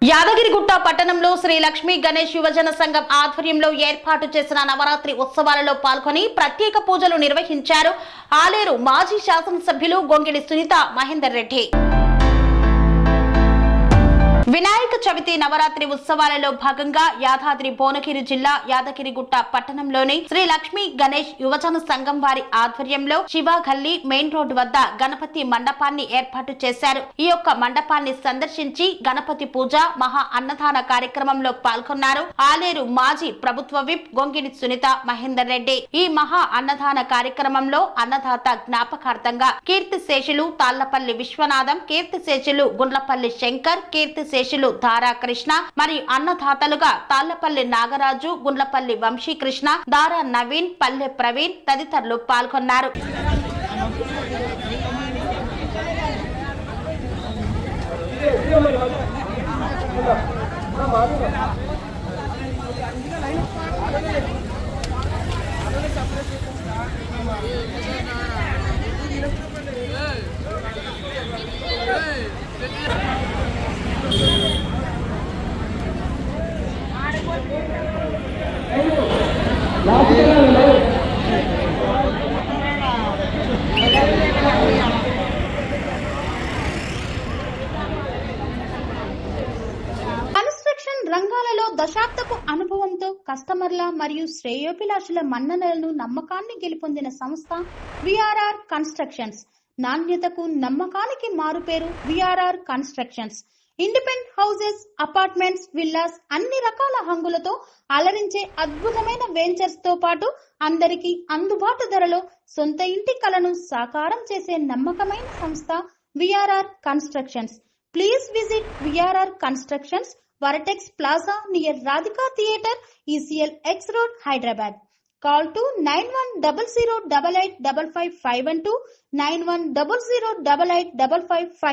యాదగిరిగుట్ట పట్టణంలో శ్రీ లక్ష్మీ గణేష్ యువజన సంఘం ఆధ్వర్యంలో ఏర్పాటు చేసిన నవరాత్రి ఉత్సవాలలో పాల్గొని ప్రత్యేక పూజలు నిర్వహించారు. ఆలేరు మాజీ శాసనసభ్యులు గొంగిడి సునీత మహేందర్ రెడ్డి. వినాయక చవితి నవరాత్రి ఉత్సవాలలో భాగంగా యాదాద్రి భువనగిరి జిల్లా యాదగిరిగుట్ట పట్టణంలోని శ్రీ లక్ష్మీ గణేష్ యువజన సంఘం వారి ఆధ్వర్యంలో శివగల్లి మెయిన్ రోడ్డు వద్ద గణపతి మండపాన్ని ఏర్పాటు చేశారు. ఈ యొక్క మండపాన్ని సందర్శించి గణపతి పూజ, మహా అన్నదాన కార్యక్రమంలో పాల్గొన్నారు. ఆలేరు మాజీ ప్రభుత్వ విప్ గొంగిడి సునీత మహేందర్ రెడ్డి. ఈ మహా అన్నదాన కార్యక్రమంలో అన్నదాత జ్ఞాపకార్థంగా కీర్తిశేషులు తాళ్లపల్లి విశ్వనాథం, కీర్తిశేషులు గుండ్లపల్లి శంకర్, కీర్తిశేషులు దారా కృష్ణ మరియు అన్నదాతలుగా తాళ్లపల్లి నాగరాజు, గుండ్లపల్లి వంశీకృష్ణ, దారా నవీన్, పల్లె ప్రవీణ్ తదితరులు పాల్గొన్నారు. కన్స్ట్రక్షన్ రంగాలలో దశాబ్దపు అనుభవంతో కస్టమర్ల మరియు శ్రేయోభిలాషుల మన్ననలను, నమ్మకాన్ని గెలుపొందిన సంస్థ విఆర్ఆర్ కన్స్ట్రక్షన్స్. నాణ్యతకు, నమ్మకానికి మారుపేరు VRR constructions. Independent houses, apartments, villas అన్ని రకాల హంగులతో అలరించే అద్భుతమైన వెంచర్స్ తో పాటు అందరికీ అందుబాటు ధరలో సొంత ఇంటి కలను సాకారం చేసే నమ్మకమైన సంస్థ VRR constructions. Please visit VRR constructions, వరటెక్స్ plaza near Radhika theatre, ECL X Road, Hyderabad. Call to 910088555512, 9100885555.